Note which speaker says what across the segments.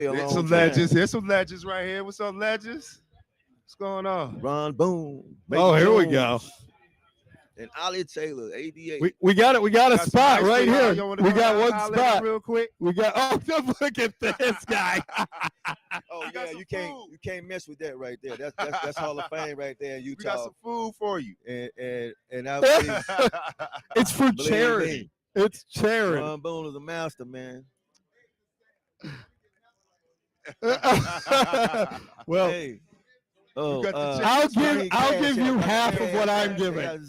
Speaker 1: There's some legends. Here's some legends right here. What's up, legends? What's going on?
Speaker 2: Ron Boone.
Speaker 3: Oh, here we go.
Speaker 2: And Ollie Taylor, ABA.
Speaker 3: We got it. We got a spot right here. We got one spot
Speaker 1: real quick.
Speaker 3: We got. Oh, look at this guy.
Speaker 2: Oh yeah, you can't mess with that right there. That's Hall of Fame right there in Utah.
Speaker 1: We got some food for you,
Speaker 2: and I believe,
Speaker 3: it's for charity. It's charity.
Speaker 2: Ron Boone is a master, man.
Speaker 3: Well,
Speaker 2: hey.
Speaker 3: I'll give you half of what I'm giving.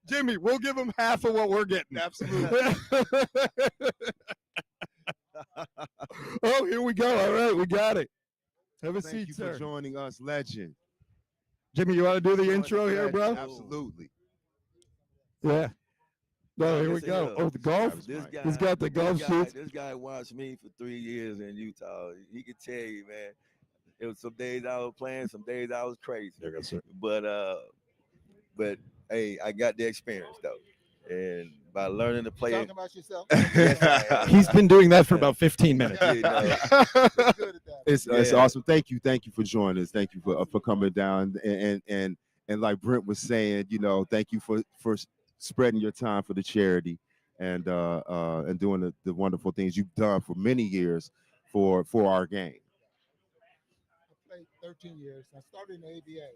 Speaker 3: Jimmy, we'll give him half of what we're getting.
Speaker 1: Absolutely.
Speaker 3: Oh, here we go. All right, we got it. Have a seat,
Speaker 1: Thank you
Speaker 3: sir.
Speaker 1: for joining us, legend.
Speaker 3: Jimmy, you want to do the intro here, bro?
Speaker 1: Absolutely.
Speaker 3: Yeah. No, here we go. Oh, the golf. He's got the golf shoes.
Speaker 2: This guy watched me for 3 years in Utah. He could tell you, man. It was some days I was playing, some days I was crazy. But hey, I got the experience though, and by learning to play.
Speaker 4: Talking about yourself.
Speaker 3: He's been doing that for about 15 minutes.
Speaker 1: It's awesome. Thank you for joining us. Thank you for coming down and like Brent was saying, thank you for spreading your time for the charity and doing the wonderful things you've done for many years for our game.
Speaker 4: 13 years. I started in the ABA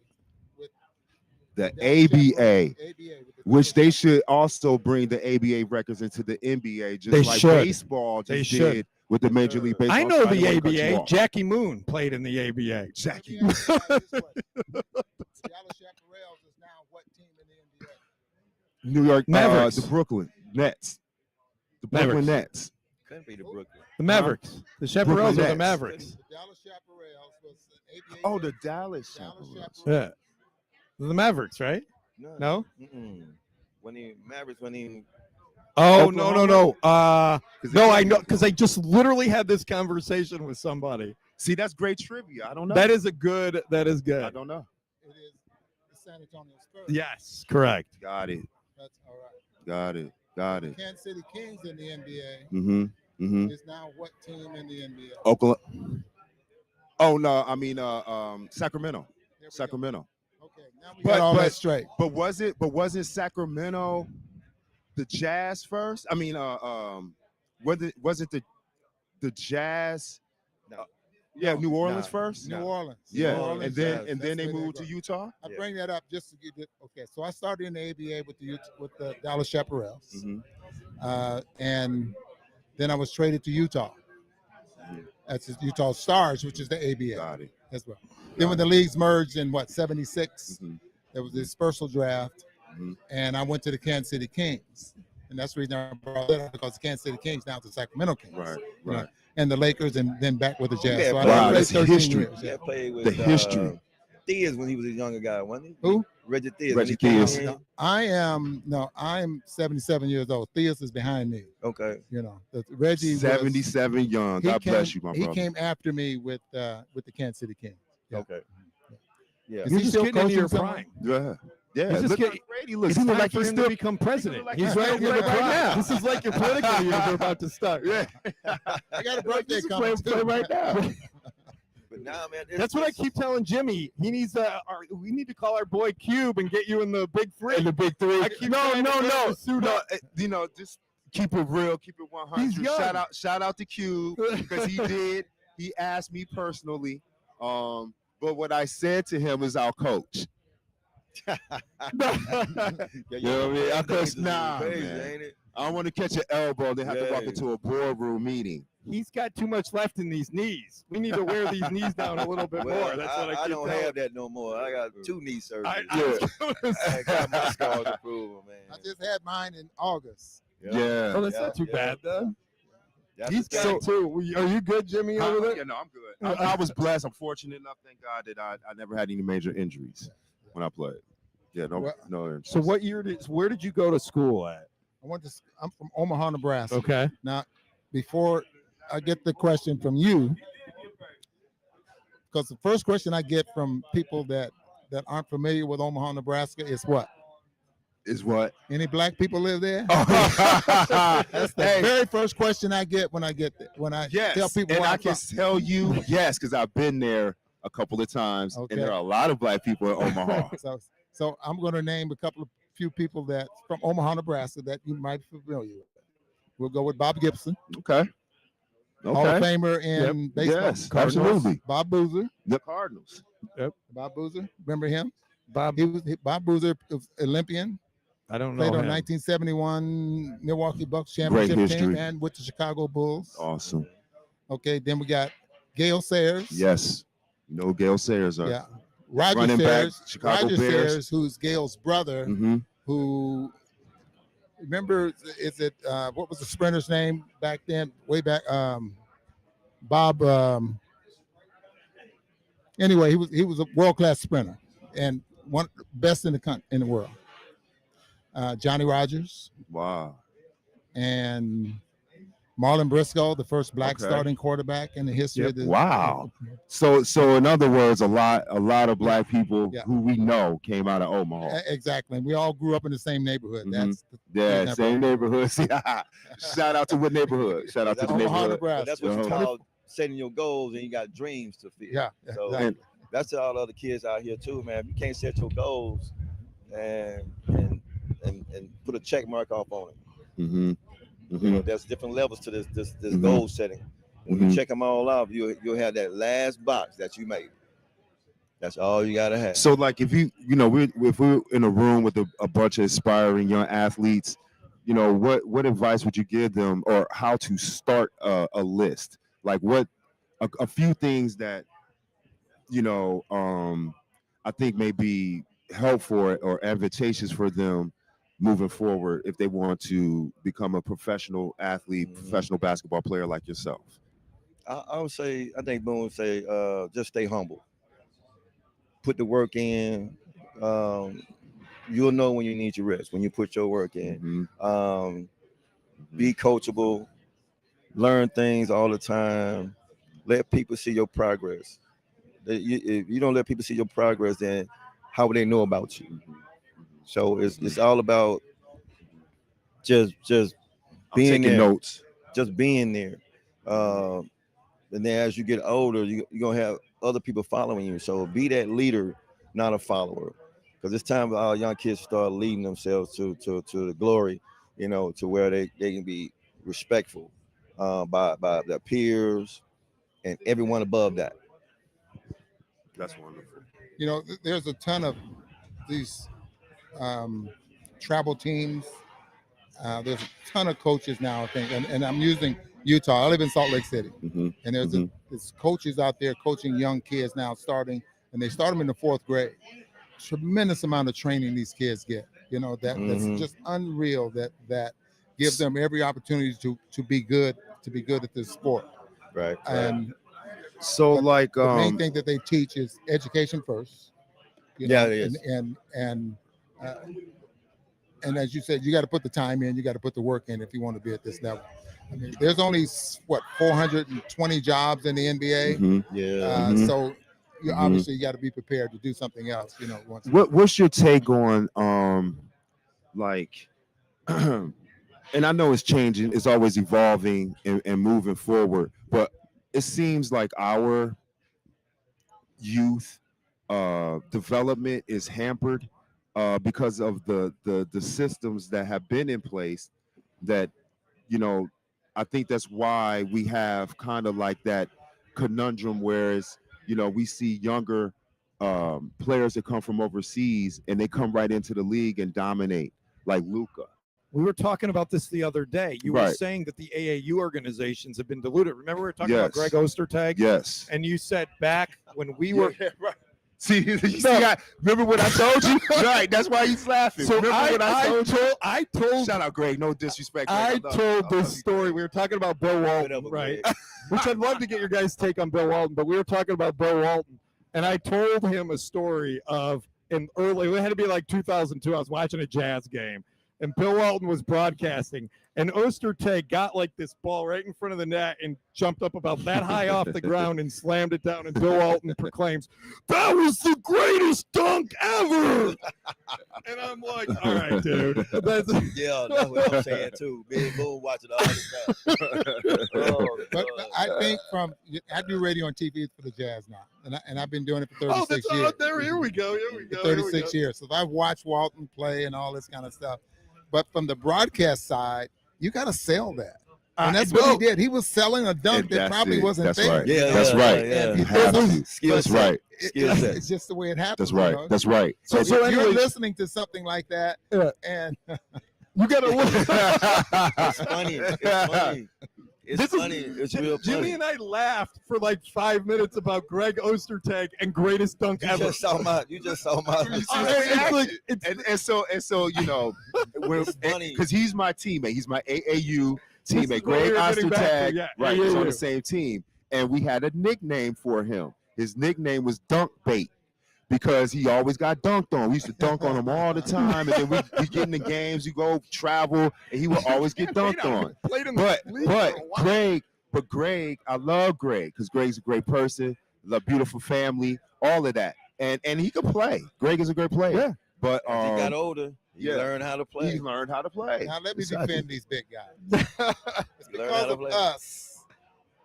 Speaker 4: with
Speaker 1: the ABA, which they should also bring the ABA records into the NBA, just like baseball just did with the Major League Baseball.
Speaker 3: I know the ABA. Jackie Moon played in the ABA.
Speaker 1: Jackie.
Speaker 4: Dallas Chaparrals is now what team in the NBA?
Speaker 1: New York
Speaker 3: Mavericks.
Speaker 1: The Brooklyn Nets. The Brooklyn Nets.
Speaker 2: Couldn't be the Brooklyn.
Speaker 3: The Mavericks. The Chaparrals are the Mavericks.
Speaker 4: The Dallas Chaparrals was an ABA.
Speaker 1: Oh, the Dallas Chaparrals.
Speaker 3: Yeah. The Mavericks, right? No?
Speaker 2: When he Mavericks, when he.
Speaker 3: Oh, no. No, I know, because I just literally had this conversation with somebody.
Speaker 1: See, that's great trivia. I don't know.
Speaker 3: That is good.
Speaker 1: I don't know.
Speaker 4: It is the San Antonio Spurs.
Speaker 3: Yes, correct.
Speaker 1: Got it.
Speaker 4: That's all right.
Speaker 1: Got it.
Speaker 4: Kansas City Kings in the NBA is now what team in the NBA?
Speaker 1: Oklahoma. Oh no, I mean Sacramento. Sacramento.
Speaker 4: Okay, now we got all that straight.
Speaker 1: But wasn't Sacramento the Jazz first? I mean, wasn't the Jazz?
Speaker 4: No.
Speaker 1: Yeah, New Orleans first.
Speaker 4: New Orleans.
Speaker 1: Yeah,
Speaker 4: New Orleans,
Speaker 1: and then they moved to Utah.
Speaker 4: I bring that up just to get it. Okay, so I started in the ABA with the Dallas Chaparrals, and then I was traded to Utah. That's the Utah Stars, which is the ABA.
Speaker 1: Got it.
Speaker 4: As well. Then when the leagues merged in '76, there was the dispersal draft, and I went to the Kansas City Kings, and that's the reason I brought that up, because the Kansas City Kings now the Sacramento Kings.
Speaker 1: Right.
Speaker 4: And the Lakers, and then back with the Jazz.
Speaker 2: Yeah,
Speaker 4: so
Speaker 1: wow, that's history.
Speaker 4: Years,
Speaker 2: Yeah, played with
Speaker 1: the history.
Speaker 2: Thiers when he was a younger guy, wasn't he?
Speaker 4: Who?
Speaker 2: Reggie Thiers.
Speaker 1: Reggie Thiers.
Speaker 4: I'm 77 years old. Thiers is behind me.
Speaker 2: Okay.
Speaker 4: Reggie
Speaker 1: 77 young. God bless you, my brother.
Speaker 4: He came after me with the Kansas City Kings. Yeah.
Speaker 2: Okay. Yeah.
Speaker 3: You're just getting into your prime.
Speaker 1: Yeah.
Speaker 3: He's just
Speaker 1: getting ready. Looks
Speaker 3: it's
Speaker 1: like
Speaker 3: like for him to become president. He's right in the prime now. This is like your political years are about to start.
Speaker 1: Yeah.
Speaker 4: I got a birthday coming
Speaker 3: play right now.
Speaker 2: But now, man,
Speaker 3: that's what I keep telling Jimmy. He needs we need to call our boy Cube and get you in the big three.
Speaker 1: In the big three.
Speaker 3: No.
Speaker 1: Just keep it real, keep it 100.
Speaker 3: He's young.
Speaker 1: Shout out to Cube because he asked me personally. But what I said to him is our coach. You know what I mean? Our coach, man. I don't want to catch an elbow and then have to walk into a boardroom meeting.
Speaker 3: He's got too much left in these knees. We need to wear these knees down a little bit more. That's what I
Speaker 2: don't have that no more. I got 2 knee surgeries.
Speaker 1: I
Speaker 2: got my scars to prove, man.
Speaker 4: I just had mine in August.
Speaker 1: Yeah.
Speaker 3: Oh, that's not too bad, though.
Speaker 2: He's
Speaker 3: got it too. Are you good, Jimmy, over there?
Speaker 1: Yeah, no, I'm good. I was blessed. I'm fortunate enough, thank God, that I never had any major injuries when I played. Yeah, no injuries.
Speaker 3: So what year where did you go to school at?
Speaker 4: I'm from Omaha, Nebraska.
Speaker 3: Okay.
Speaker 4: Now, before I get the question from you, because the first question I get from people that aren't familiar with Omaha, Nebraska is what?
Speaker 1: Is what?
Speaker 4: Any black people live there?
Speaker 1: Oh.
Speaker 4: That's the
Speaker 1: Hey.
Speaker 4: very first question I get when I get there. When I tell people
Speaker 1: and
Speaker 4: where
Speaker 1: I
Speaker 4: I'm
Speaker 1: can
Speaker 4: from.
Speaker 1: tell you, yes, because I've been there a couple of times,
Speaker 4: Okay.
Speaker 1: and there are a lot of black people in Omaha.
Speaker 4: So I'm going to name few people that from Omaha, Nebraska that you might be familiar with. We'll go with Bob Gibson,
Speaker 1: Okay.
Speaker 4: Hall of Famer in baseball.
Speaker 1: Yes,
Speaker 3: Cardinals.
Speaker 1: absolutely.
Speaker 4: Bob Boozer.
Speaker 1: The Cardinals.
Speaker 4: Bob Boozer. Remember him?
Speaker 3: Bob.
Speaker 4: Bob Boozer was Olympian.
Speaker 3: I don't know
Speaker 4: Played on
Speaker 3: him.
Speaker 4: 1971 Milwaukee Bucks championship
Speaker 1: Great
Speaker 4: team
Speaker 1: history.
Speaker 4: and with the Chicago Bulls.
Speaker 1: Awesome.
Speaker 4: Okay, then we got Gale Sayers.
Speaker 1: Yes. No Gale Sayers.
Speaker 4: Yeah. Roger
Speaker 1: running
Speaker 4: Sayers.
Speaker 1: back, Chicago
Speaker 4: Roger
Speaker 1: Bears.
Speaker 4: Sayers, who's Gale's brother,
Speaker 1: Mm-hmm.
Speaker 4: who remember what was the sprinter's name back then? Way back, Bob. Anyway, he was a world-class sprinter and one best in the world. Johnny Rogers.
Speaker 1: Wow.
Speaker 4: And Marlon Briscoe, the first black starting quarterback in the history of the.
Speaker 1: Wow. So in other words, a lot of black people who we know came out of Omaha.
Speaker 4: Exactly. And we all grew up in the same neighborhood.
Speaker 1: Mm-hmm. That's same neighborhood. Shout out to what neighborhood? Shout out to the neighborhood.
Speaker 4: Nebraska.
Speaker 2: That's what you call setting your goals, and you got dreams to fulfill.
Speaker 4: Yeah.
Speaker 2: So
Speaker 4: exactly.
Speaker 2: that's to all the other kids out here too, man. If you can't set your goals and put a check mark off on it.
Speaker 1: Mm-hmm.
Speaker 2: Mm-hmm. You know, there's different levels to this mm-hmm. goal setting. When you check them all off, you'll have that last box that you made. That's all you gotta have.
Speaker 1: So, like, if if we're in a room with a bunch of aspiring young athletes, what advice would you give them, or how to start a list? Like, what a few things that I think may be helpful or advantageous for them moving forward if they want to become a professional athlete, mm-hmm. professional basketball player like yourself.
Speaker 2: I would say, I think Boone would say, just stay humble. Put the work in. You'll know when you need your rest, when you put your work in. Mm-hmm. Be coachable. Learn things all the time. Let people see your progress. If you don't let people see your progress, then how would they know about you? So it's all about just being there.
Speaker 1: Notes.
Speaker 2: Just being there. And then as you get older, you're going to have other people following you. So be that leader, not a follower. Because it's time for our young kids to start leading themselves to the glory, to where they can be respectful by their peers and everyone above that.
Speaker 1: That's wonderful.
Speaker 4: There's a ton of these travel teams. There's a ton of coaches now, I think, and I'm using Utah. I live in Salt Lake City, mm-hmm. and there's coaches out there coaching young kids now, and they start them in the 4th grade. Tremendous amount of training these kids get.
Speaker 2: Mm-hmm.
Speaker 4: That's just unreal. That gives them every opportunity to be good at this sport.
Speaker 2: Right.
Speaker 4: And
Speaker 1: so, like,
Speaker 4: the main thing that they teach is education first.
Speaker 2: It is.
Speaker 4: And as you said, you got to put the time in, you got to put the work in if you want to be at this level. I mean, there's only 420 jobs in the NBA.
Speaker 1: Mm-hmm.
Speaker 2: Yeah.
Speaker 4: So you obviously you got to be prepared to do something else.
Speaker 1: What's your take on like? And I know it's changing, it's always evolving and moving forward, but it seems like our youth development is hampered because of the systems that have been in place that, I think that's why we have kind of like that conundrum, whereas, we see younger players that come from overseas and they come right into the league and dominate, like Luka.
Speaker 3: We were talking about this the other day. You were saying that the AAU organizations have been diluted. Remember we were talking about Greg Ostertag?
Speaker 1: Yes.
Speaker 3: And you said back when we were
Speaker 1: right. See, remember what I told you? Right, that's why he's laughing.
Speaker 3: So
Speaker 1: remember what
Speaker 3: I told
Speaker 1: shout out, Greg. No disrespect.
Speaker 3: Greg. I told this story. We were talking about Bill Walton, right? Which I'd love to get your guys' take on Bill Walton, but we were talking about Bill Walton, and I told him a story of it had to be like 2002. I was watching a Jazz game, and Bill Walton was broadcasting, And Ostertag got like this ball right in front of the net and jumped up about that high off the ground and slammed it down. And Bill Walton proclaims, "That was the greatest dunk ever!" And I'm like, "All right, dude." That's
Speaker 2: what I'm saying too. Me and Boone watching all this stuff.
Speaker 4: But I think I do radio and TV for the Jazz now, and I've been doing it for 36 years.
Speaker 3: There, here we go. Here we go.
Speaker 4: 36 years. So I've watched Walton play and all this kind of stuff. But from the broadcast side, you got to sell that. And that's what he did. He was selling a dunk that probably wasn't there.
Speaker 1: Right. That's right. That's right.
Speaker 4: It's just the way it happens.
Speaker 1: That's right. That's right.
Speaker 4: So you're listening to something like that, and
Speaker 3: you got to look.
Speaker 2: It's funny. It's funny. It's funny. It's real funny.
Speaker 3: Jimmy and I laughed for like 5 minutes about Greg Ostertag and greatest dunk ever.
Speaker 2: You just saw my.
Speaker 1: And so you know, because he's my teammate. He's my AAU teammate. Greg Ostertag. Right. He's on the same team, and we had a nickname for him. His nickname was Dunk Bait, because he always got dunked on. We used to dunk on him all the time, and then we get in the games, you go travel, and he would always get dunked on. But Greg, I love Greg because Greg's a great person, a beautiful family, all of that, and he could play. Greg is a great player.
Speaker 3: Yeah.
Speaker 1: But
Speaker 2: as he got older, he learned how to play.
Speaker 1: He learned how to play.
Speaker 4: Now let me defend these big guys. It's because of us.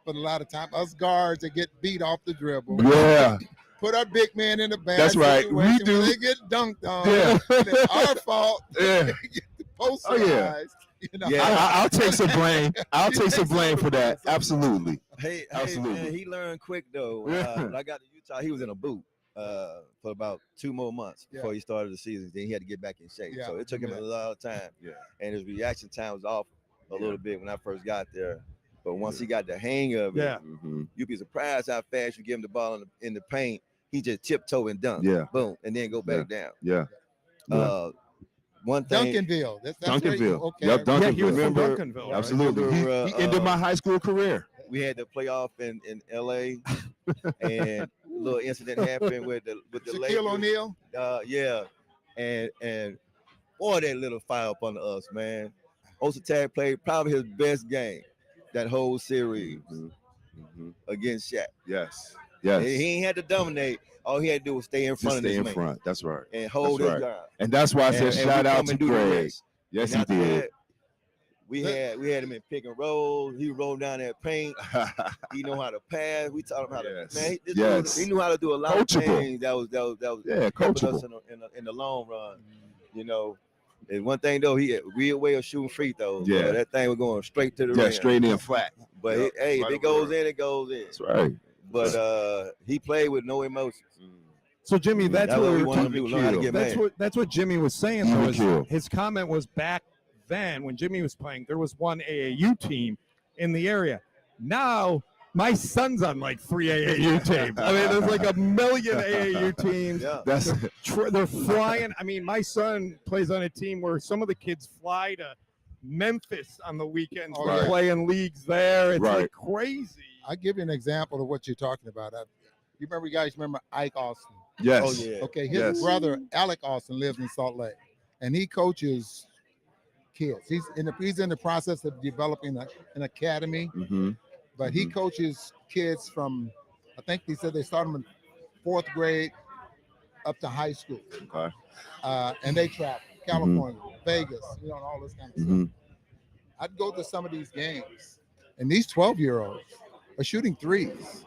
Speaker 4: But a lot of time, us guards that get beat off the dribble.
Speaker 1: Yeah.
Speaker 4: Put our big man in the bad
Speaker 1: That's right. We do.
Speaker 4: When they get dunked on.
Speaker 1: Yeah.
Speaker 4: It's our fault.
Speaker 1: Yeah.
Speaker 4: Posterized.
Speaker 1: Oh, yeah.
Speaker 4: You know?
Speaker 1: Yeah, I'll take some blame. I'll take some blame for that. Absolutely.
Speaker 2: Hey, man, he learned quick though. When I got to Utah, he was in a boot for about 2 more months before he started the season. Then he had to get back in shape. So it took him a lot of time. Yeah. And his reaction time was off a little bit when I first got there. But once he got the hang of it, you'd be surprised how fast you give him the ball in the paint. He just tiptoe and dunk. Yeah. Boom. And then go back down.
Speaker 1: Yeah.
Speaker 2: One thing.
Speaker 4: Duncanville. That's
Speaker 1: Duncanville.
Speaker 4: Okay.
Speaker 1: Yep, Duncanville.
Speaker 3: Yeah, he was from Duncanville. Right?
Speaker 1: Absolutely. He ended my high school career.
Speaker 2: We had the playoff in LA, and a little incident happened with the
Speaker 4: Shaquille O'Neal.
Speaker 2: Yeah. And boy, that little fire up under us, man. Ostertag played probably his best game that whole series against Shaq.
Speaker 1: Yes.
Speaker 2: He ain't had to dominate. All he had to do was stay in front of his man.
Speaker 1: Front. That's right.
Speaker 2: And hold his ground.
Speaker 1: And that's why I said shout out to Greg. Yes, he did.
Speaker 2: We had him in pick and roll. He rolled down that paint. He know how to pass. We taught him how to man. He knew how to do a lot of things that was helping us in the long run. You know. And one thing though, he had a real way of shooting free throws. Yeah, that thing was going straight to the rim.
Speaker 1: Straight in flat.
Speaker 2: But if it goes in, it goes in.
Speaker 1: That's right.
Speaker 2: But he played with no emotions.
Speaker 3: So Jimmy, that's what we
Speaker 2: wanted to do. Learn how to get mad.
Speaker 3: That's what Jimmy was saying. Though, his comment was back then when Jimmy was playing, there was one AAU team in the area. Now my son's on like 3 AAU teams. I mean, there's like a million AAU teams.
Speaker 2: Yeah.
Speaker 3: They're flying. I mean, my son plays on a team where some of the kids fly to Memphis on the weekends. We're playing leagues there. It's like crazy.
Speaker 4: I'll give you an example of what you're talking about. You remember Ike Austin?
Speaker 1: Yes.
Speaker 4: Oh, yeah. Okay, his brother, Alec Austin, lives in Salt Lake, and he coaches kids. He's in the process of developing an academy. But he coaches kids from, I think he said they start them in 4th grade up to high school. Okay. And they travel, California, Vegas, and all this kind of stuff. I'd go to some of these games, and these 12-year-olds are shooting threes.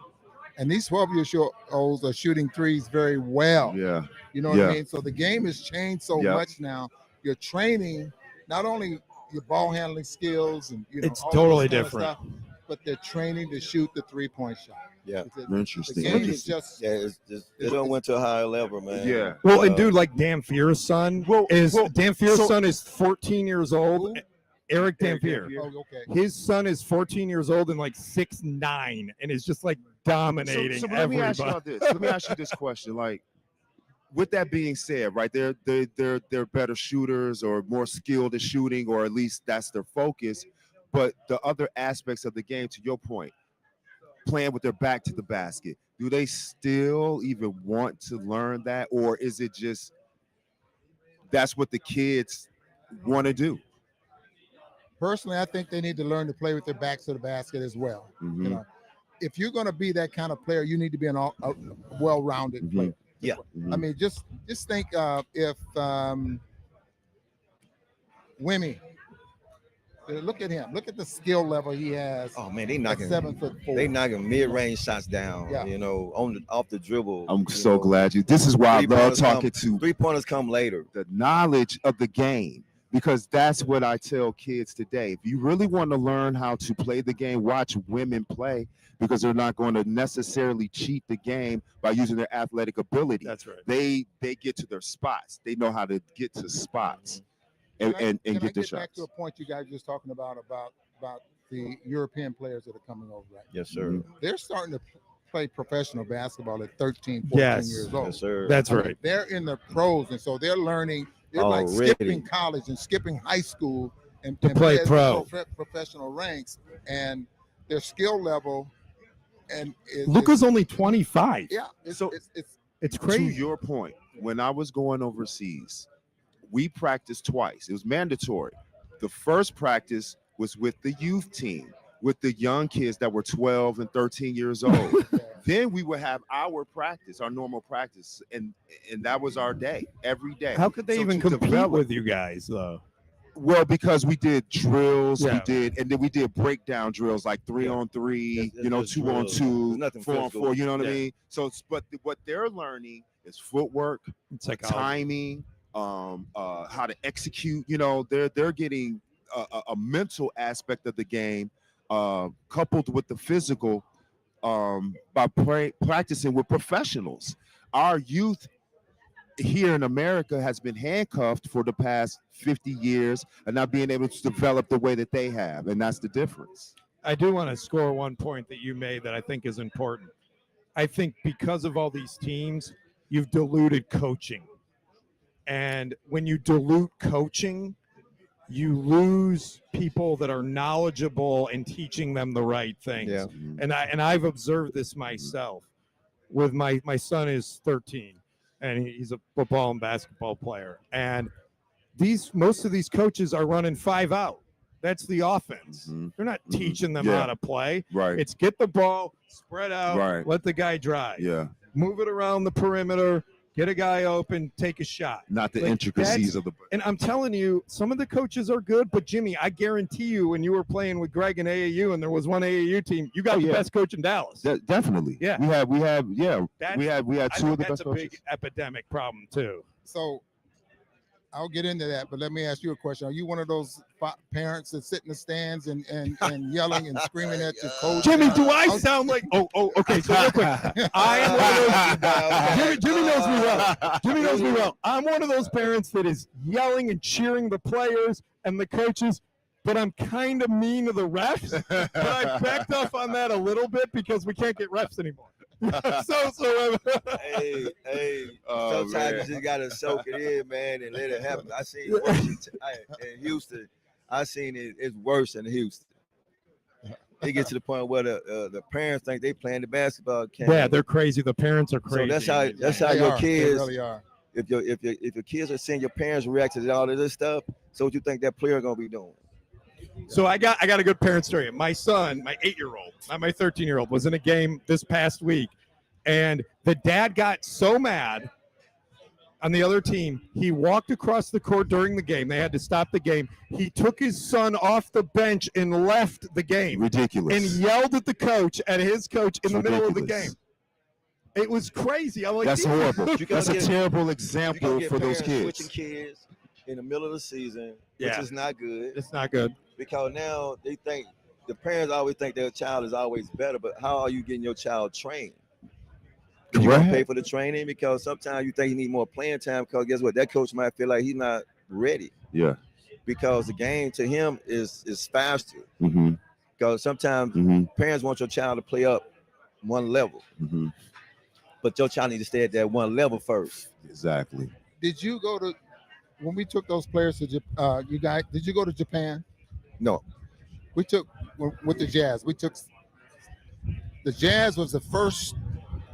Speaker 4: And these 12-year-olds are shooting threes very well. Yeah. You know what I mean? So the game has changed so much now. You're training not only your ball handling skills and
Speaker 3: it's totally different.
Speaker 4: Stuff, but they're training to shoot the 3-point shot.
Speaker 2: Yeah,
Speaker 1: interesting.
Speaker 4: The game is just
Speaker 2: it don't went to a higher level, man.
Speaker 1: Yeah.
Speaker 3: Well, and dude, like Dan Fear's son Dan Fear's son is 14 years old. Eric Dampier.
Speaker 4: Oh, okay.
Speaker 3: His son is 14 years old and like 6'9" and is just like dominating
Speaker 1: so
Speaker 3: everybody.
Speaker 1: Let me ask you this question. Like, with that being said, right, they're better shooters or more skilled at shooting, or at least that's their focus. But the other aspects of the game, to your point, playing with their back to the basket, do they still even want to learn that, or is it just that's what the kids want to do?
Speaker 4: Personally, I think they need to learn to play with their backs to the basket as well.
Speaker 1: Mm-hmm.
Speaker 4: You know, if you're going to be that kind of player, you need to be a well-rounded
Speaker 1: Mm-hmm.
Speaker 4: player.
Speaker 2: Yeah.
Speaker 1: Mm-hmm.
Speaker 4: I mean, just think if Wimmy, look at him. Look at the skill level he has.
Speaker 2: Oh man, they
Speaker 4: At
Speaker 2: knocking
Speaker 4: 7'4".
Speaker 2: They knocking mid-range shots down.
Speaker 4: Yeah.
Speaker 2: You know, off the dribble.
Speaker 1: I'm so glad you. This is why I love talking to
Speaker 2: 3-pointers come later.
Speaker 1: the knowledge of the game, because that's what I tell kids today. If you really want to learn how to play the game, watch women play, because they're not going to necessarily cheat the game by using their athletic ability.
Speaker 3: That's right.
Speaker 1: They get to their spots. They know how to get to spots and
Speaker 4: Can I
Speaker 1: get the
Speaker 4: get back
Speaker 1: shots.
Speaker 4: to a point you guys were just talking about the European players that are coming over, right?
Speaker 2: Yes, sir.
Speaker 1: Mm-hmm.
Speaker 4: They're starting to play professional basketball at 13, 14 years old.
Speaker 2: Yes, sir.
Speaker 3: That's
Speaker 4: I mean,
Speaker 3: right.
Speaker 4: they're in the pros, and so they're learning. They're like
Speaker 2: Already.
Speaker 4: skipping college and skipping high school and
Speaker 3: play
Speaker 4: as
Speaker 3: pro.
Speaker 4: Professional ranks, and their skill level. And
Speaker 3: Luka's only 25.
Speaker 4: Yeah,
Speaker 3: It's
Speaker 1: To
Speaker 3: crazy.
Speaker 1: your point, when I was going overseas, we practiced twice. It was mandatory. The first practice was with the youth team, with the young kids that were 12 and 13 years old. Then we would have our practice, our normal practice, and that was our day, every day.
Speaker 3: How could they
Speaker 1: So
Speaker 3: even
Speaker 1: to
Speaker 3: compete
Speaker 1: develop-
Speaker 3: with you guys, though?
Speaker 1: Well, because we did drills,
Speaker 3: Yeah.
Speaker 1: and then we did breakdown drills like 3-on-3,
Speaker 2: It's
Speaker 1: 2-on-2,
Speaker 2: There's nothing
Speaker 1: 4-on-4.
Speaker 2: physical.
Speaker 1: You know what I
Speaker 3: Yeah.
Speaker 1: mean? So, what they're learning is footwork,
Speaker 3: It's like
Speaker 1: timing, how to execute. You know, they're getting a mental aspect of the game, coupled with the physical, by practicing with professionals. Our youth here in America has been handcuffed for the past 50 years and not being able to develop the way that they have, and that's the difference.
Speaker 3: I do want to score one point that you made that I think is important. I think because of all these teams, you've diluted coaching. And when you dilute coaching, you lose people that are knowledgeable and teaching them the right things.
Speaker 2: Yeah.
Speaker 3: And I've observed this myself. With my son is 13 and he's a football and basketball player. And most of these coaches are running 5 out. That's the offense.
Speaker 1: Mhm.
Speaker 3: They're not
Speaker 1: Mhm.
Speaker 3: teaching them
Speaker 1: Yeah.
Speaker 3: how to play.
Speaker 1: Right.
Speaker 3: It's get the ball, spread out,
Speaker 1: Right.
Speaker 3: let the guy drive.
Speaker 1: Yeah.
Speaker 3: Move it around the perimeter, get a guy open, take a shot.
Speaker 1: Not the
Speaker 3: Like,
Speaker 1: intricacies of the.
Speaker 3: And I'm telling you, some of the coaches are good, but Jimmy, I guarantee you, when you were playing with Greg in AAU and there was one AAU team, you got the best coach in Dallas.
Speaker 1: Definitely.
Speaker 3: Yeah.
Speaker 1: We have. Yeah.
Speaker 3: That's-
Speaker 1: we had
Speaker 3: I
Speaker 1: two of
Speaker 3: think
Speaker 1: the
Speaker 3: that's
Speaker 1: best
Speaker 3: a
Speaker 1: coaches.
Speaker 3: big epidemic problem too.
Speaker 4: So I'll get into that, but let me ask you a question. Are you one of those parents that sit in the stands and yelling and screaming at your coach?
Speaker 3: Jimmy, do I sound like? Okay. So real quick, I am one of those. Jimmy knows me well. Jimmy knows me well. I'm one of those parents that is yelling and cheering the players and the coaches, but I'm kind of mean to the refs. But I backed off on that a little bit because we can't get refs anymore.
Speaker 2: Hey,
Speaker 1: Oh,
Speaker 2: sometimes
Speaker 1: man.
Speaker 2: you just gotta soak it in, man, and let it happen. I seen it worse in Houston. I seen it's worse in Houston. They get to the point where the parents think they playing the basketball game.
Speaker 3: Yeah, they're crazy. The parents are crazy.
Speaker 2: So that's how
Speaker 4: They
Speaker 2: your
Speaker 4: are.
Speaker 2: kids.
Speaker 4: They really are.
Speaker 2: If your kids are seeing your parents react to all of this stuff, so what you think that player gonna be doing?
Speaker 3: So I got a good parent story. My son, my 8-year-old, not my 13-year-old, was in a game this past week, and the dad got so mad on the other team, he walked across the court during the game. They had to stop the game. He took his son off the bench and left the game
Speaker 1: Ridiculous.
Speaker 3: and yelled at the coach, at his coach in the middle of the
Speaker 1: Ridiculous.
Speaker 3: game. It was crazy. I'm like,
Speaker 1: That's horrible.
Speaker 2: You
Speaker 1: That's
Speaker 2: gotta
Speaker 1: a
Speaker 2: get-
Speaker 1: terrible
Speaker 2: You
Speaker 1: example
Speaker 2: gonna get
Speaker 1: for those
Speaker 2: parents
Speaker 1: kids.
Speaker 2: switching kids in the middle of the season,
Speaker 3: Yeah.
Speaker 2: which is not good.
Speaker 3: it's not good.
Speaker 2: Because now they think the parents always think their child is always better, but how are you getting your child trained? You gonna
Speaker 1: Correct.
Speaker 2: pay for the training because sometimes you think you need more playing time because guess what? That coach might feel like he's not ready
Speaker 1: Yeah.
Speaker 2: because the game to him is faster.
Speaker 1: Mm-hmm.
Speaker 2: Because sometimes
Speaker 1: Mm-hmm.
Speaker 2: parents want your child to play up one level,
Speaker 1: Mm-hmm.
Speaker 2: but your child needs to stay at that one level first.
Speaker 1: Exactly.
Speaker 4: Did you go to when we took those players to you guys? Did you go to Japan?
Speaker 2: No.
Speaker 4: We took with the Jazz. The Jazz was the first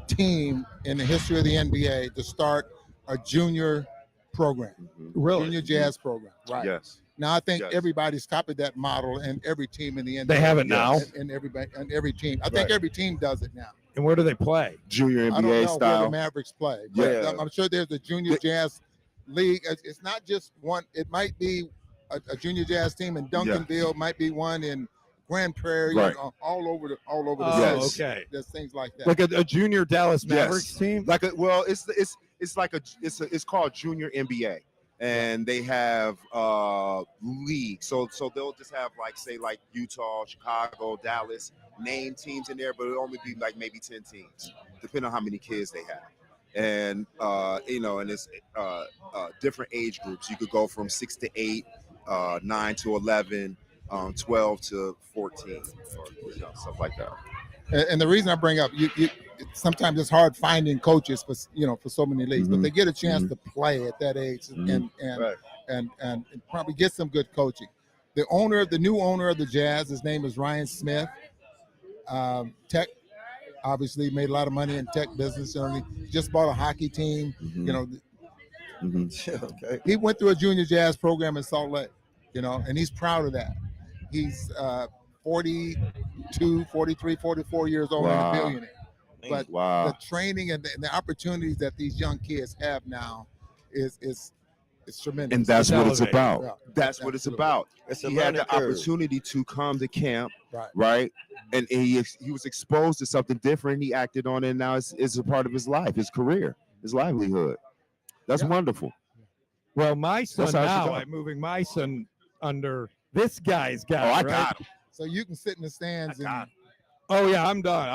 Speaker 4: team in the history of the NBA to start a junior program.
Speaker 3: Really?
Speaker 4: Junior jazz program. Right.
Speaker 1: Yes.
Speaker 4: Now I think
Speaker 1: Yes.
Speaker 4: everybody's copied that model, and every team in the NBA.
Speaker 3: They have it now?
Speaker 4: And every team. I think every team does it now.
Speaker 3: And where do they play?
Speaker 1: Junior NBA
Speaker 4: I don't know
Speaker 1: style.
Speaker 4: where the Mavericks play. But
Speaker 2: Yeah.
Speaker 4: I'm sure there's a junior jazz league. It's not just one. It might be a junior jazz team in Duncanville. Might be one in Grand Prairie.
Speaker 1: Right.
Speaker 4: All over the
Speaker 3: Oh,
Speaker 4: city.
Speaker 3: okay.
Speaker 4: There's things like that.
Speaker 3: Like a junior Dallas Mavericks team?
Speaker 1: Like it's called Junior NBA, and they have leagues. So they'll just have like Utah, Chicago, Dallas, name teams in there, but it'll only be like maybe 10 teams, depending on how many kids they have. And and it's different age groups. You could go from 6 to 8, 9 to 11, 12 to 14, or stuff like that.
Speaker 4: And the reason I bring up you sometimes it's hard finding coaches for so many leagues, but they get a chance to play at that age and probably get some good coaching. The new owner of the Jazz, his name is Ryan Smith. Tech, obviously made a lot of money in tech business. He just bought a hockey team.
Speaker 2: Okay.
Speaker 4: He went through a junior jazz program in Salt Lake, and he's proud of that. He's 42, 43, 44 years old and a billionaire. But the training and the opportunities that these young kids have now is tremendous.
Speaker 1: And that's what it's about.
Speaker 4: Yeah,
Speaker 1: that's what it's about. He had the opportunity to come to camp, right? And he was exposed to something different. He acted on it, and now it's a part of his life, his career, his livelihood. That's wonderful.
Speaker 3: Well, my son now, I'm moving my son under this guy's guy.
Speaker 1: Oh, I got him.
Speaker 4: So you can sit in the stands and.
Speaker 3: Oh yeah, I'm done.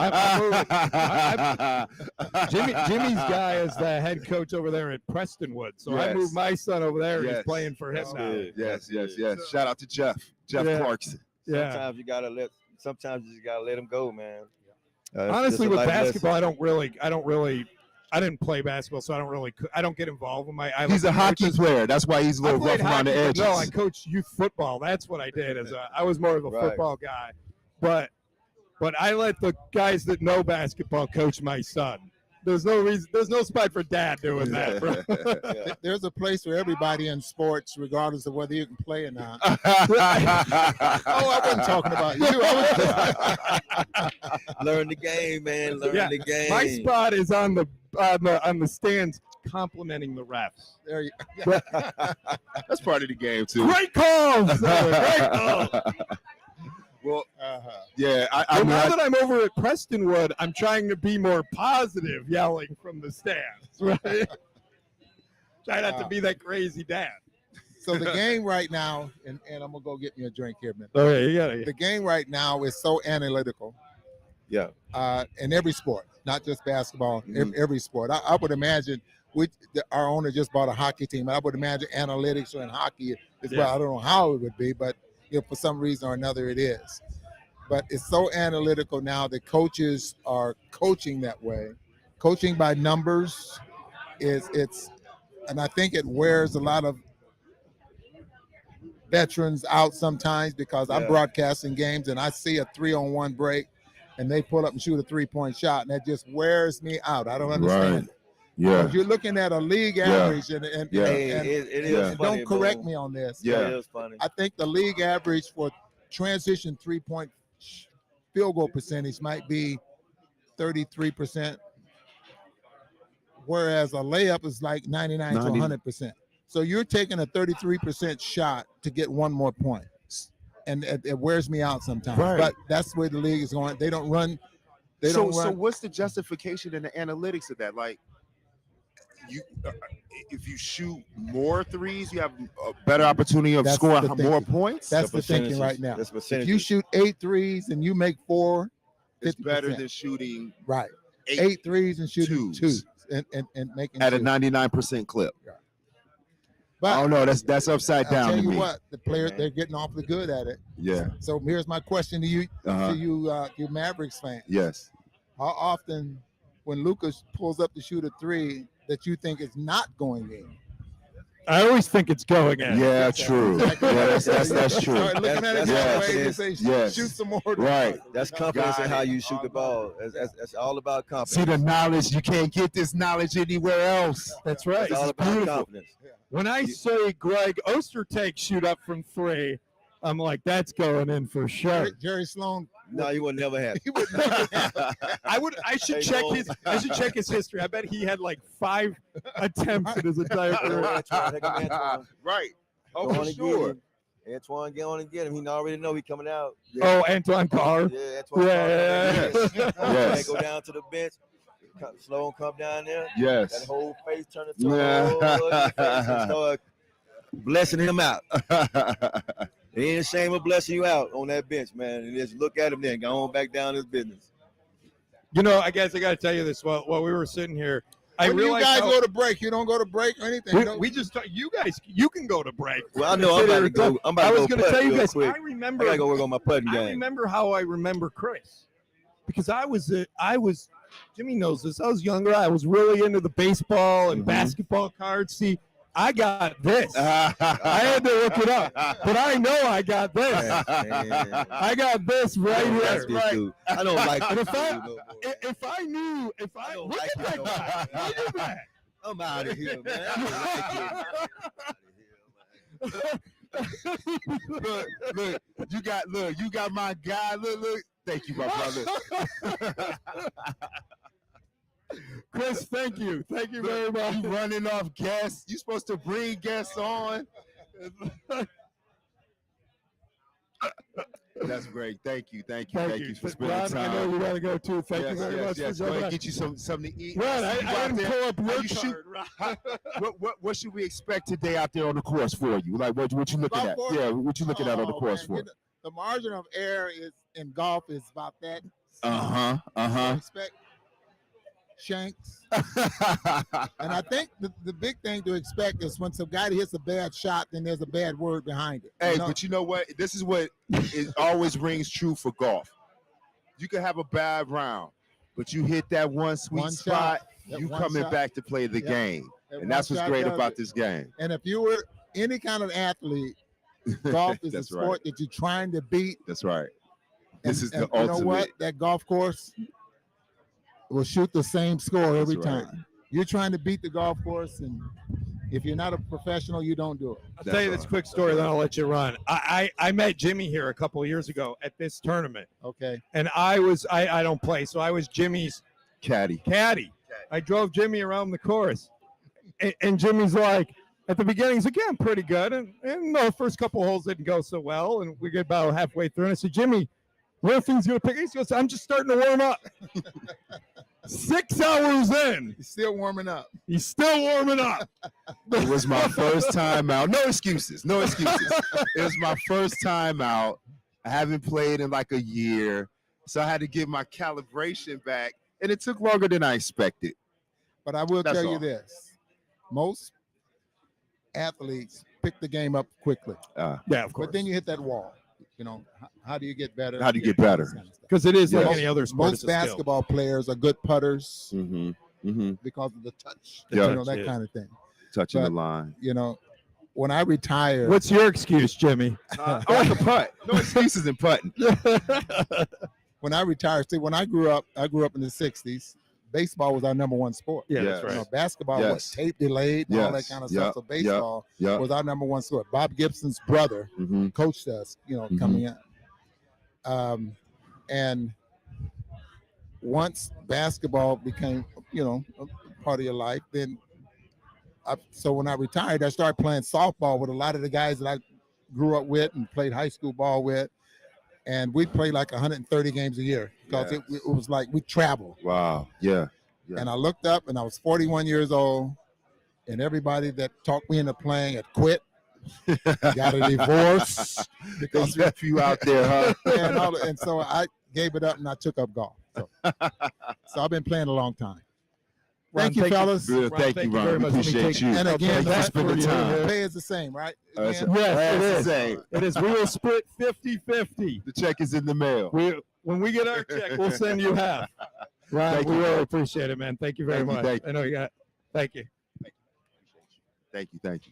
Speaker 3: Jimmy's guy is the head coach over there at Prestonwood, so I moved my son over there. And he's playing for him now.
Speaker 1: Yes. Shout out to Jeff Clarkson.
Speaker 2: Sometimes you gotta let him go, man.
Speaker 3: Honestly, with basketball, I didn't play basketball, so I don't get involved with
Speaker 1: He's a hockey player. That's why he's a little rough around the edges.
Speaker 3: No, I coached youth football. That's what I did. I was more of a football guy, but I let the guys that know basketball coach my son. There's no reason. There's no spot for dad doing that, bro.
Speaker 4: There's a place for everybody in sports, regardless of whether you can play or not. I wasn't talking about you.
Speaker 2: Learn the game, man. Learn the game.
Speaker 3: My spot is on the stands, complimenting the refs.
Speaker 4: There you.
Speaker 1: That's part of the game too.
Speaker 3: Great calls. Great calls.
Speaker 1: Well,
Speaker 3: now that I'm over at Prestonwood, I'm trying to be more positive, yelling from the stands, right? Try not to be that crazy dad.
Speaker 4: So the game right now, and I'm gonna go get me a drink here, man.
Speaker 3: Okay, you got it.
Speaker 4: The game right now is so analytical.
Speaker 2: Yeah.
Speaker 4: In every sport, not just basketball. Every sport. I would imagine our owner just bought a hockey team. I would imagine analytics are in hockey as well. I don't know how it would be, but for some reason or another it is. But it's so analytical now that coaches are coaching that way. Coaching by numbers and I think it wears a lot of veterans out sometimes, because I'm broadcasting games and I see a 3-on-1 break and they pull up and shoot a 3-point shot, and that just wears me out. I don't understand.
Speaker 1: Yeah.
Speaker 4: Because you're looking at a league average, and
Speaker 2: it is funny,
Speaker 4: don't correct me on this.
Speaker 2: Yeah, it is funny.
Speaker 4: I think the league average for transition 3-point field goal percentage might be 33%, whereas a layup is like 99 to 100%. So you're taking a 33% shot to get one more point, and it wears me out sometimes.
Speaker 1: Right.
Speaker 4: But that's where the league is going. They don't run.
Speaker 1: So what's the justification in the analytics of that? Like, if you shoot more threes, you have a better opportunity of scoring more points.
Speaker 4: That's the thinking right now.
Speaker 2: If
Speaker 4: you shoot 8 threes and you make 4,
Speaker 1: it's better than shooting
Speaker 4: 8 threes and shooting 2 and making
Speaker 1: at a 99% clip.
Speaker 4: Right. But
Speaker 1: I don't know. That's upside down.
Speaker 4: I'll tell
Speaker 1: to
Speaker 4: you
Speaker 1: me.
Speaker 4: what, the players, they're getting awfully good at it.
Speaker 1: Yeah.
Speaker 4: So here's my question to you, you Mavericks fans.
Speaker 1: Yes.
Speaker 4: How often, when Lucas pulls up to shoot a 3 that you think is not going in,
Speaker 3: I always think it's going in.
Speaker 1: Yeah, true. Yeah, that's true.
Speaker 4: Start looking at it that way and say,
Speaker 1: Yes.
Speaker 4: shoot some more.
Speaker 1: Right.
Speaker 2: That's confidence
Speaker 1: Got
Speaker 2: in how
Speaker 1: it.
Speaker 2: you shoot the ball. That's all about confidence.
Speaker 1: See the knowledge. You can't get this knowledge anywhere else.
Speaker 3: That's right.
Speaker 2: It's all about confidence.
Speaker 3: When I say Greg Ostertag shoot up from 3, I'm like, that's going in for sure.
Speaker 4: Jerry Sloan.
Speaker 2: No, you would never have.
Speaker 4: He would never have.
Speaker 3: I should check his history. I bet he had like 5 attempts in his entire career.
Speaker 1: Right.
Speaker 2: Oh, for sure. Antoine, get on and get him. He already know he coming out.
Speaker 3: Oh, Antoine Carr.
Speaker 2: Yeah, Antoine
Speaker 3: Yeah.
Speaker 2: Carr.
Speaker 1: Yes.
Speaker 2: Go down to the bench. Sloan come down there.
Speaker 1: Yes.
Speaker 2: That whole face turn into a whole face and start blessing him out. It ain't ashamed of blessing you out on that bench, man. And just look at him then. Go on back down his business.
Speaker 3: You know, I guess I got to tell you this. While we were sitting here, I
Speaker 4: When
Speaker 3: realized
Speaker 4: you guys go to break, you don't go to break or anything.
Speaker 3: we just you guys you can go to break.
Speaker 2: Well, I know I'm about to go.
Speaker 3: I was
Speaker 2: going to
Speaker 3: tell you guys.
Speaker 2: quick.
Speaker 3: I remember.
Speaker 2: I gotta go work on my putting
Speaker 3: I
Speaker 2: game.
Speaker 3: remember how I remember Chris, because I was Jimmy knows this. I was younger. I was really into the baseball and basketball cards. See, I got this. I had to look it up, but I know I got this. I got this right here.
Speaker 2: Right. I don't like
Speaker 3: And
Speaker 2: it.
Speaker 3: if I knew,
Speaker 2: don't
Speaker 3: look
Speaker 2: like
Speaker 3: at
Speaker 2: it
Speaker 3: that guy. Look at that.
Speaker 2: I'm out of here, man. I don't like it.
Speaker 1: Look, you got my guy. Look. Thank you, my brother.
Speaker 3: Chris, thank you very much.
Speaker 1: You running off guests. You supposed to bring guests on. That's great. Thank you for spending
Speaker 3: Ron,
Speaker 1: time.
Speaker 3: I know you got to go too. Thank you very much
Speaker 1: Yes.
Speaker 3: for
Speaker 1: Go ahead,
Speaker 3: joining.
Speaker 1: get you something to eat.
Speaker 3: Ron, I didn't pull up your
Speaker 1: you shoot.
Speaker 3: card.
Speaker 1: What should we expect today out there on the course for you? Like what you looking at?
Speaker 4: Golf course?
Speaker 1: Yeah, what you looking at on the course for?
Speaker 4: The margin of error is in golf is about that. Expect shanks. And I think the big thing to expect is when some guy hits a bad shot, then there's a bad word behind it.
Speaker 1: Hey, but you know what? This is what it always rings true for golf. You can have a bad round, but you hit that one sweet spot, you coming back to play the game. And that's what's great about this game.
Speaker 4: And if you were any kind of athlete, golf is a sport that you're trying to beat.
Speaker 1: That's right. This is the
Speaker 4: you
Speaker 1: ultimate.
Speaker 4: know what? That golf course will shoot the same score every time. You're trying to beat the golf course, and if you're not a professional, you don't do it.
Speaker 3: I'll tell you this quick story, then I'll let you run. I met Jimmy here a couple of years ago at this tournament.
Speaker 4: Okay.
Speaker 3: And I don't play, so I was Jimmy's
Speaker 1: caddy.
Speaker 3: I drove Jimmy around the course. And Jimmy's like, at the beginning, he's like, yeah, I'm pretty good. And the first couple of holes didn't go so well. And we get about halfway through. And I said, Jimmy, what are things going to pick? He goes, I'm just starting to warm up. 6 hours in.
Speaker 4: He's still warming up.
Speaker 1: It was my first time out. No excuses. It was my first time out. I haven't played in like a year. So I had to get my calibration back. And it took longer than I expected.
Speaker 4: But I will tell you this. Most athletes pick the game up quickly.
Speaker 3: Yeah, of course.
Speaker 4: But then you hit that wall. You know, how do you get better?
Speaker 1: How do you get better?
Speaker 3: Because it is like any other sport.
Speaker 4: Most basketball players are good putters because of the touch.
Speaker 1: Yeah.
Speaker 4: You know, that kind of thing.
Speaker 1: Touching the line.
Speaker 4: You know, when I retired.
Speaker 3: What's your excuse, Jimmy?
Speaker 1: I like to putt. No excuses in putting.
Speaker 4: When I retired, see, when I grew up in the 60s. Baseball was our number one sport.
Speaker 3: Yeah, that's right.
Speaker 4: You know, basketball was tape delayed, all that kind of stuff. So baseball was our number one sport. Bob Gibson's brother coached us, coming in. And once basketball became, a part of your life, then so when I retired, I started playing softball with a lot of the guys that I grew up with and played high school ball with. And we played like 130 games a year because it was like we traveled.
Speaker 1: Wow. Yeah.
Speaker 4: And I looked up and I was 41 years old. And everybody that talked me into playing had quit, got a divorce.
Speaker 1: Because there's a few out there, huh?
Speaker 4: And so I gave it up and I took up golf. So I've been playing a long time. Thank you, fellas.
Speaker 1: Ron, thank you, Ron. We appreciate you.
Speaker 4: And again,
Speaker 1: thank you for the time.
Speaker 4: Pay is the same, right?
Speaker 3: Yes, it is. It is. We will split 50-50.
Speaker 1: The check is in the mail.
Speaker 3: When we get our check, we'll send you half. Ron, we really appreciate it, man. Thank you very much. I know you got. Thank you.
Speaker 1: Thank you.